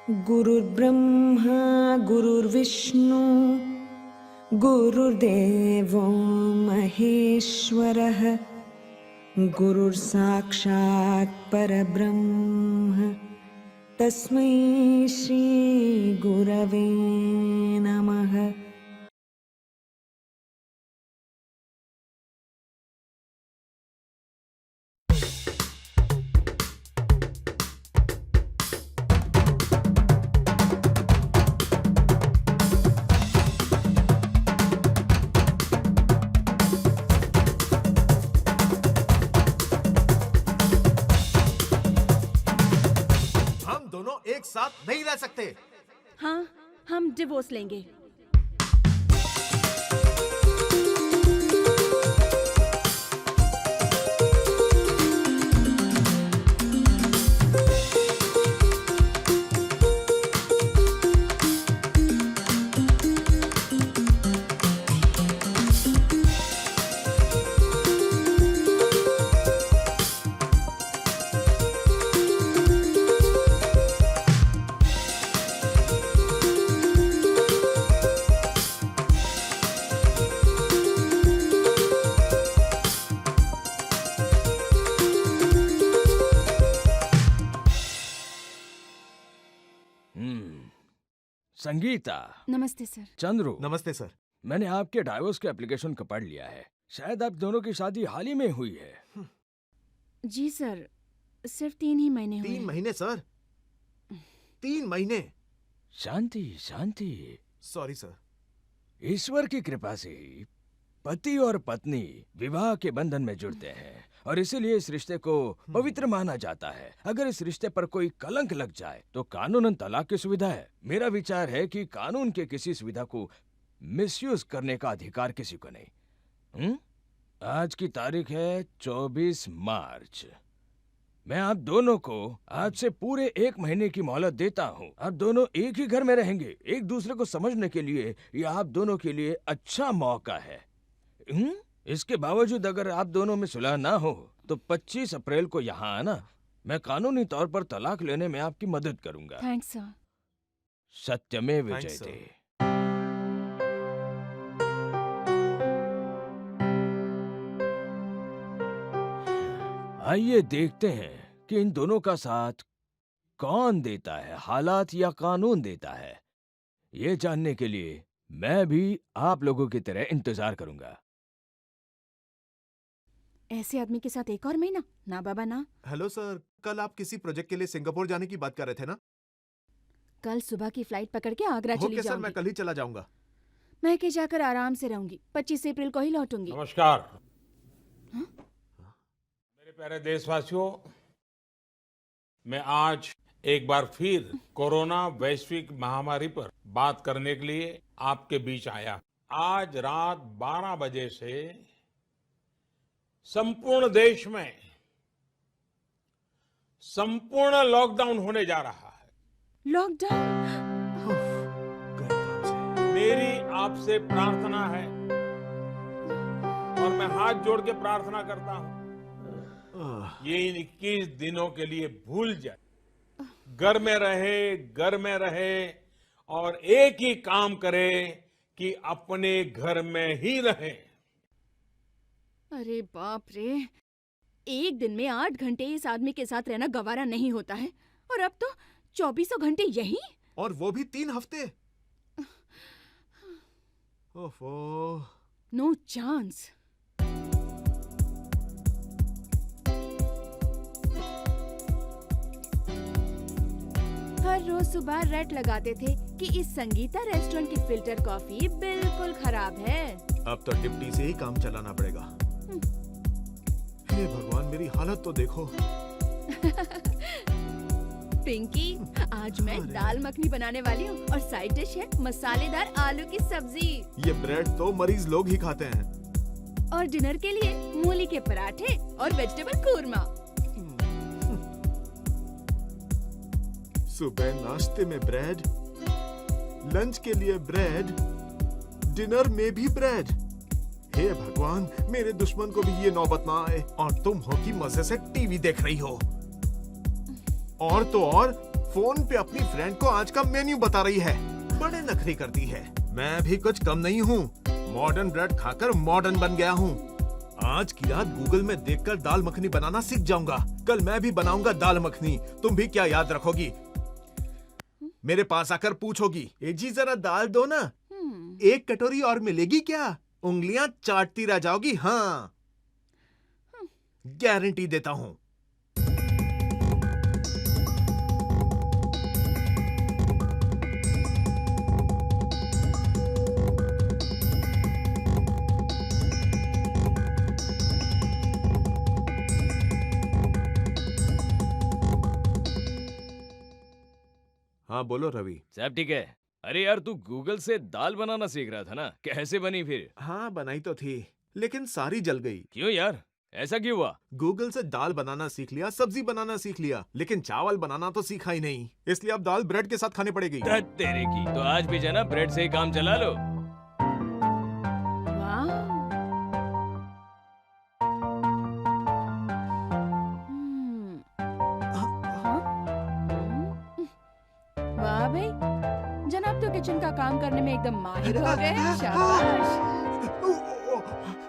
गुरुर्ब्रह्मा गुरुर्विष्णु गुरुर्देवो महेश्वरः गुरुर्साक्षात् परब्रह्म तस्मै श्री गुरवे नमः। एक साथ नहीं रह सकते। हाँ, हम डिवोर्स लेंगे। संगीता। नमस्ते सर। चंद्रू। नमस्ते सर। मैंने आपके डाइवोर्स के एप्लीकेशन को पढ़ लिया है। शायद आप दोनों की शादी हाल ही में हुई है। जी सर, सिर्फ 3 ही महीने हुए। 3 महीने सर, 3 महीने। शांति शांति। Sorry sir. ईश्वर की कृपा से ही पति और पत्नी विवाह के बंधन में जुड़ते हैं और इसीलिए इस रिश्ते को पवित्र माना जाता है। अगर इस रिश्ते पर कोई कलंक लग जाए तो कानूनन तलाक की सुविधा है। मेरा विचार है कि कानून के किसी सुविधा को मिसयूज करने का अधिकार किसी को नहीं। आज की तारीख है 24 मार्च। मैं आप दोनों को आज से पूरे 1 महीने की मोहलत देता हूँ। आप दोनों एक ही घर में रहेंगे। एक दूसरे को समझने के लिए यह आप दोनों के लिए अच्छा मौका है। इसके बावजूद अगर आप दोनों में सुलह ना हो तो 25 अप्रैल को यहाँ आना। मैं कानूनी तौर पर तलाक लेने में आपकी मदद करूंगा। Thanks sir. सत्यमेव जयते। आइए देखते हैं कि इन दोनों का साथ कौन देता है, हालात या कानून देता है। ये जानने के लिए मैं भी आप लोगों की तरह इंतजार करूंगा। ऐसे आदमी के साथ एक और महीना? ना बाबा ना। हेलो सर, कल आप किसी प्रोजेक्ट के लिए सिंगापुर जाने की बात कर रहे थे ना? कल सुबह की फ्लाइट पकड़ के आगरा चली सर, जाऊंगी। मैं कल ही चला जाऊंगा। मैं के जाकर आराम से रहूंगी। 25 अप्रैल को ही लौटूंगी। नमस्कार। मेरे प्यारे देशवासियों, मैं आज एक बार फिर कोरोना वैश्विक महामारी पर बात करने के लिए आपके बीच आया। आज रात 12 बजे से संपूर्ण देश में संपूर्ण लॉकडाउन होने जा रहा है। लॉकडाउन? मेरी आपसे प्रार्थना है और मैं हाथ जोड़ के प्रार्थना करता हूं, ये इन 21 दिनों के लिए भूल जाए। घर में रहे और एक ही काम करे कि अपने घर में ही रहे। अरे बाप रे, एक दिन में 8 घंटे इस आदमी के साथ रहना गवारा नहीं होता है और अब तो 24 घंटे यही, और वो भी 3 हफ्ते। ओफो। No chance. हर रोज सुबह रट लगाते थे कि इस संगीता रेस्टोरेंट की फिल्टर कॉफी बिल्कुल खराब है। अब तो डिप्टी से ही काम चलाना पड़ेगा। हे भगवान, मेरी हालत तो देखो। पिंकी, आज मैं दाल मखनी बनाने वाली हूँ और साइड डिश है मसालेदार आलू की सब्जी। ये ब्रेड तो मरीज लोग ही खाते हैं। और डिनर के लिए मूली के पराठे और वेजिटेबल कूरमा। सुबह नाश्ते में ब्रेड, लंच के लिए ब्रेड, डिनर में भी ब्रेड। हे भगवान, मेरे दुश्मन को भी ये नौबत ना आए। और तुम हो कि मजे से टीवी देख रही हो। और तो और फोन पे अपनी फ्रेंड को आज का मेन्यू बता रही है। बड़े नखरे करती है। मैं भी कुछ कम नहीं हूँ। मॉडर्न ब्रेड खाकर मॉडर्न बन गया हूँ। आज की रात गूगल में देखकर दाल मखनी बनाना सीख जाऊंगा। कल मैं भी बनाऊंगा दाल मखनी। तुम भी क्या याद रखोगी? मेरे पास आकर पूछोगी, ए जी जरा दाल दो ना। एक कटोरी और मिलेगी क्या? उंगलियां चाटती रह जाओगी। हाँ, गारंटी देता हूं। हाँ बोलो रवि। सब ठीक है। अरे यार, तू गूगल से दाल बनाना सीख रहा था ना, कैसे बनी फिर? हाँ बनाई तो थी, लेकिन सारी जल गई। क्यों यार, ऐसा क्यों हुआ? गूगल से दाल बनाना सीख लिया, सब्जी बनाना सीख लिया, लेकिन चावल बनाना तो सीखा ही नहीं। इसलिए अब दाल ब्रेड के साथ खानी पड़ेगी। धत तेरे की, तो आज भी जाना ब्रेड से ही काम चला लो। वाह। वाह भाई, जनाब तो किचन का काम करने में एकदम माहिर हो गए। शाबाश।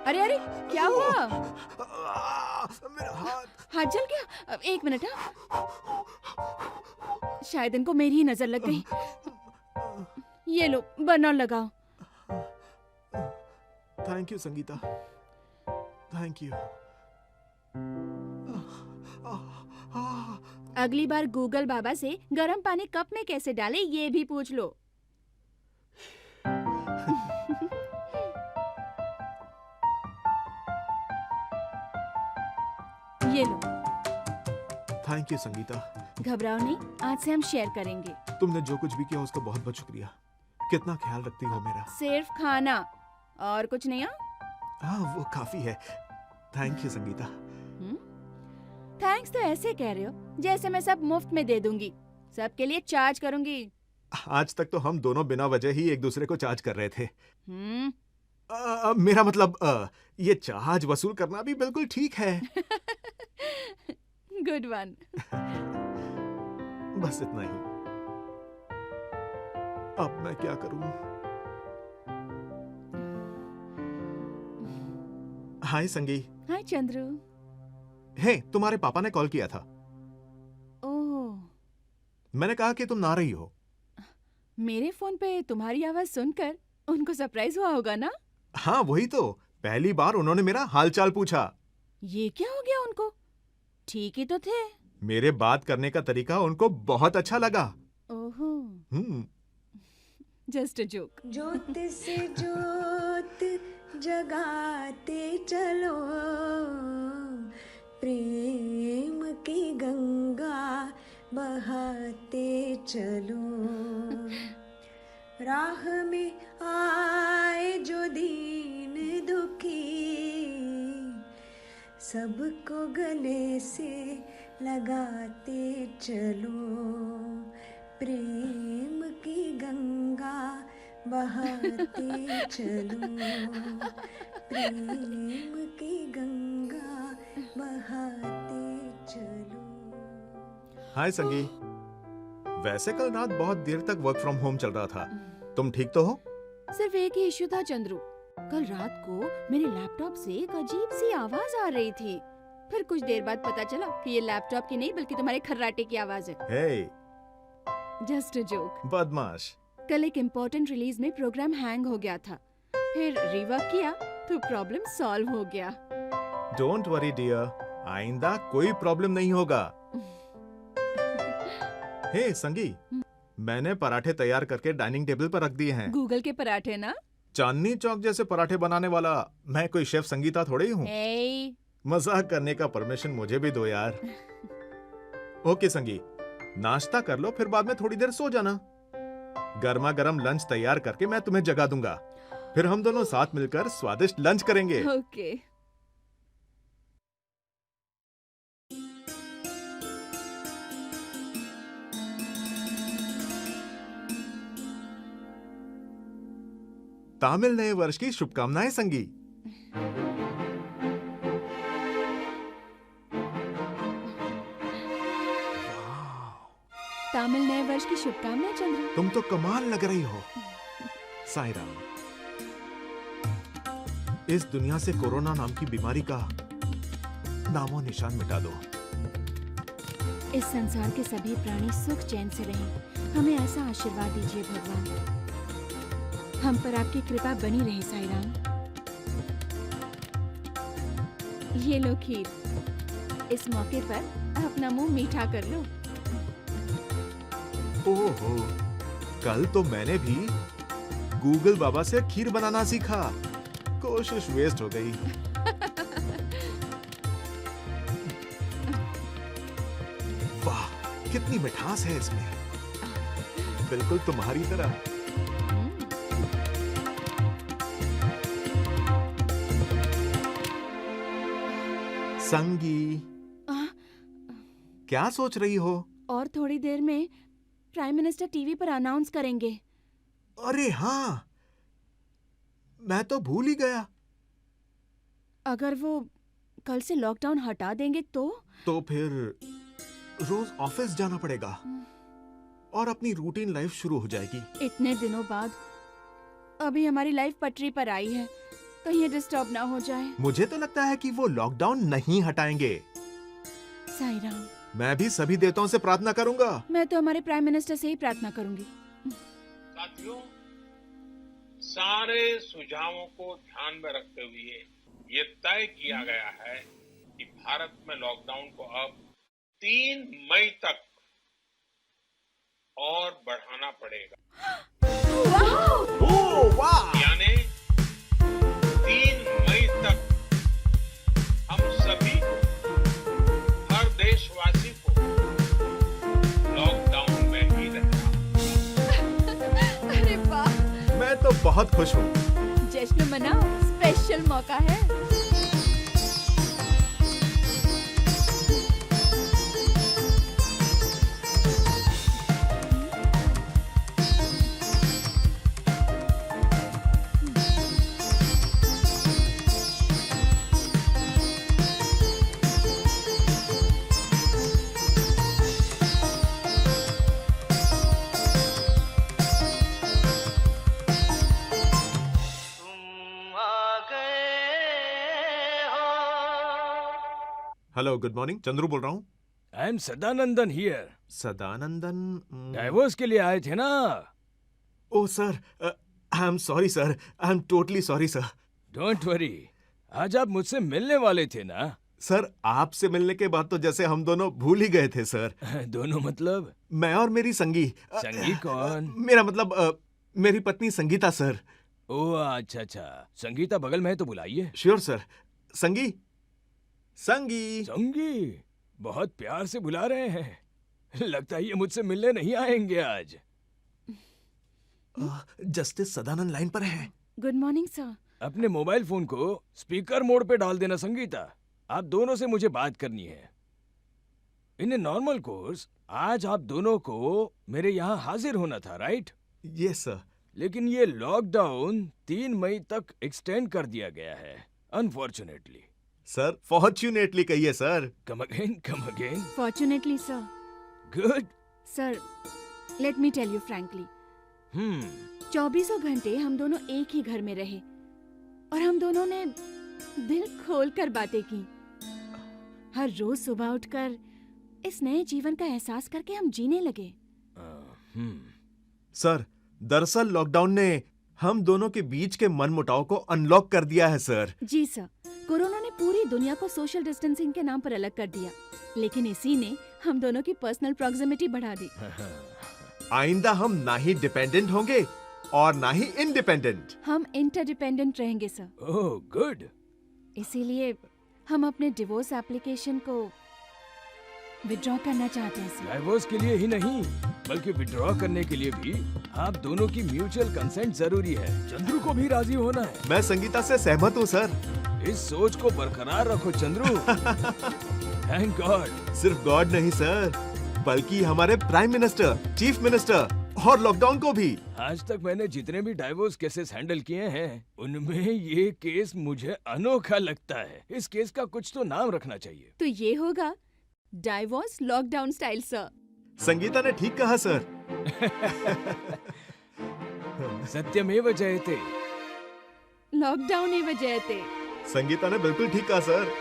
अरे अरे, क्या हुआ? मेरा हाथ। हाथ जल गया? एक मिनट। शायद इनको मेरी ही नजर लग गई। ये लो, बर्नर लगाओ। Thank you Sangeeta, thank you. अगली बार गूगल बाबा से गर्म पानी कप में कैसे डाले ये भी पूछ लो। ये लो। Thank you Sangeeta. घबराओ नहीं, आज से हम शेयर करेंगे। तुमने जो कुछ भी किया उसका बहुत बहुत शुक्रिया। कितना ख्याल रखती हो मेरा। सिर्फ खाना और कुछ नहीं। हाँ वो काफी है। Thank you Sangeeta. थैंक्स तो ऐसे कह रहे हो जैसे मैं सब मुफ्त में दे दूंगी। सबके लिए चार्ज करूंगी। आज तक तो हम दोनों बिना वजह ही एक दूसरे को चार्ज कर रहे थे। मेरा मतलब ये चार्ज वसूल करना भी बिल्कुल ठीक है। Good one. बस इतना ही। अब मैं क्या करूं? हाय संगी। हाय चंद्रू। हे, तुम्हारे पापा ने कॉल किया था। ओह, मैंने कहा कि तुम ना रही हो। मेरे फोन पे तुम्हारी आवाज सुनकर उनको सरप्राइज हुआ होगा ना? हाँ वही तो, पहली बार उन्होंने मेरा हालचाल पूछा। ये क्या हो गया उनको? ठीक ही तो थे। मेरे बात करने का तरीका उनको बहुत अच्छा लगा। ओहो, जस्ट अ जोक। ज्योत से ज्योत जगाते चलो, प्रेम की गंगा बहाते चलो। राह में आए जो दीन दुखी, सबको गले से लगाते चलो। प्रेम की गंगा बहाते चलो, प्रेम की गंगा बहाते चलो। हाय संगी। वैसे कल रात बहुत देर तक वर्क फ्रॉम होम चल रहा था। तुम ठीक तो हो? सिर्फ एक ही इश्यू था चंद्रू। कल रात को मेरे लैपटॉप से एक अजीब सी आवाज आ रही थी। फिर कुछ देर बाद पता चला कि ये लैपटॉप की नहीं बल्कि तुम्हारे खर्राटे की आवाज है। हे, जस्ट अ जोक। बदमाश। कल एक इम्पोर्टेंट रिलीज में प्रोग्राम हैंग हो गया था। फिर रीवर्क किया तो प्रॉब्लम सॉल्व हो गया। डोंट वरी डियर, आइंदा कोई प्रॉब्लम नहीं होगा। हे संगी, मैंने पराठे तैयार करके डाइनिंग टेबल पर रख दिए हैं। गूगल के पराठे ना? चांदनी चौक जैसे पराठे बनाने वाला मैं कोई शेफ संगीता थोड़ी हूँ। Hey. मजाक करने का परमिशन मुझे भी दो यार। ओके संगी, नाश्ता कर लो, फिर बाद में थोड़ी देर सो जाना। गर्मा गर्म लंच तैयार करके मैं तुम्हें जगा दूंगा। फिर हम दोनों साथ मिलकर स्वादिष्ट लंच करेंगे। ओके। तामिल नए वर्ष की शुभकामनाएं संगी। तमिल नए वर्ष की शुभकामनाएं चंद्रू। तुम तो कमाल लग रही हो। साईं राम, इस दुनिया से कोरोना नाम की बीमारी का नामो निशान मिटा दो। इस संसार के सभी प्राणी सुख चैन से रहें, हमें ऐसा आशीर्वाद दीजिए भगवान। हम पर आपकी कृपा बनी रहे साईं राम। ये लो खीर, इस मौके पर अपना मुंह मीठा कर लो। ओहो, कल तो मैंने भी गूगल बाबा से खीर बनाना सीखा। कोशिश वेस्ट हो गई। वाह, कितनी मिठास है इसमें, बिल्कुल तुम्हारी तरह। संगी, क्या सोच रही हो? और थोड़ी देर में प्राइम मिनिस्टर टीवी पर अनाउंस करेंगे। अरे हाँ, मैं तो भूल ही गया। अगर वो कल से लॉकडाउन हटा देंगे तो फिर रोज ऑफिस जाना पड़ेगा और अपनी रूटीन लाइफ शुरू हो जाएगी। इतने दिनों बाद अभी हमारी लाइफ पटरी पर आई है, कहीं ये डिस्टर्ब ना हो जाए। मुझे तो लगता है कि वो लॉकडाउन नहीं हटाएंगे। साईं राम, मैं भी सभी देवताओं से प्रार्थना करूंगा। मैं तो हमारे प्राइम मिनिस्टर से ही प्रार्थना करूंगी। साथियों, सारे सुझावों को ध्यान में रखते हुए ये तय किया गया है कि भारत में लॉकडाउन को अब 3 मई तक और बढ़ाना पड़ेगा। ओह वाह! यानी 3 मई तक हम सभी को, हर देशवासी को लॉकडाउन में ही रहना। अरे वाह, मैं तो बहुत खुश हूँ। जश्न मनाओ, स्पेशल मौका है। हेलो, गुड मॉर्निंग, चंद्रू बोल रहा हूँ। I am Sadanandan here. Sadanandan? Divorce के लिए आए थे ना? Oh sir, I am sorry sir, I am totally sorry sir. Don't worry, आज आप मुझसे मिलने वाले थे ना? सर, आपसे मिलने के बाद तो जैसे हम दोनों भूल ही गए थे सर। दोनों मतलब? मैं और मेरी संगी। संगी कौन? मेरा मतलब मेरी पत्नी संगीता सर। ओह अच्छा अच्छा, संगीता बगल में है तो बुलाइए। Sure sir. संगी, संगी। संगी, बहुत प्यार से बुला रहे हैं। लगता है ये मुझसे मिलने नहीं आएंगे आज। जस्टिस सदानंद लाइन पर है। Good morning sir. अपने मोबाइल फोन को स्पीकर मोड पे डाल देना संगीता, आप दोनों से मुझे बात करनी है। इन ए नॉर्मल कोर्स आज आप दोनों को मेरे यहाँ हाजिर होना था, राइट? Yes sir. लेकिन ये लॉकडाउन 3 मई तक एक्सटेंड कर दिया गया है, अनफॉर्चुनेटली। सर, फॉर्चुनेटली कहिए sir. Come again, come again. Fortunately sir. Good. Sir, let me tell you frankly, 24 घंटे हम दोनों एक ही घर में रहे और हम दोनों ने दिल खोल कर बातें की। हर रोज सुबह उठकर इस नए जीवन का एहसास करके हम जीने लगे। सर, दरअसल लॉकडाउन ने हम दोनों के बीच के मनमुटाव को अनलॉक कर दिया है सर। जी सर, कोरोना ने पूरी दुनिया को सोशल डिस्टेंसिंग के नाम पर अलग कर दिया, लेकिन इसी ने हम दोनों की पर्सनल प्रॉक्सिमिटी बढ़ा दी। आइंदा हम ना ही डिपेंडेंट होंगे और ना ही इंडिपेंडेंट। हम इंटरडिपेंडेंट रहेंगे सर। Oh good. इसीलिए हम अपने डिवोर्स एप्लीकेशन को विड्रॉ करना चाहते हैं सर। डाइवोर्स के लिए ही नहीं, बल्कि विड्रॉ करने के लिए भी आप दोनों की म्यूचुअल कंसेंट जरूरी है। चंद्रू को भी राजी होना है। मैं संगीता से सहमत हूँ सर। इस सोच को बरकरार रखो चंद्रू। Thank god. सिर्फ गॉड नहीं सर, बल्कि हमारे प्राइम मिनिस्टर, चीफ मिनिस्टर और लॉकडाउन को भी। आज तक मैंने जितने भी डाइवोर्स केसेस हैंडल किए हैं, उनमें ये केस मुझे अनोखा लगता है। इस केस का कुछ तो नाम रखना चाहिए। तो ये होगा divorce lockdown style sir. Sangeeta ने ठीक कहा सर। सत्यमेव जयते। लॉकडाउन एव जयते। संगीता ने बिल्कुल ठीक कहा सर।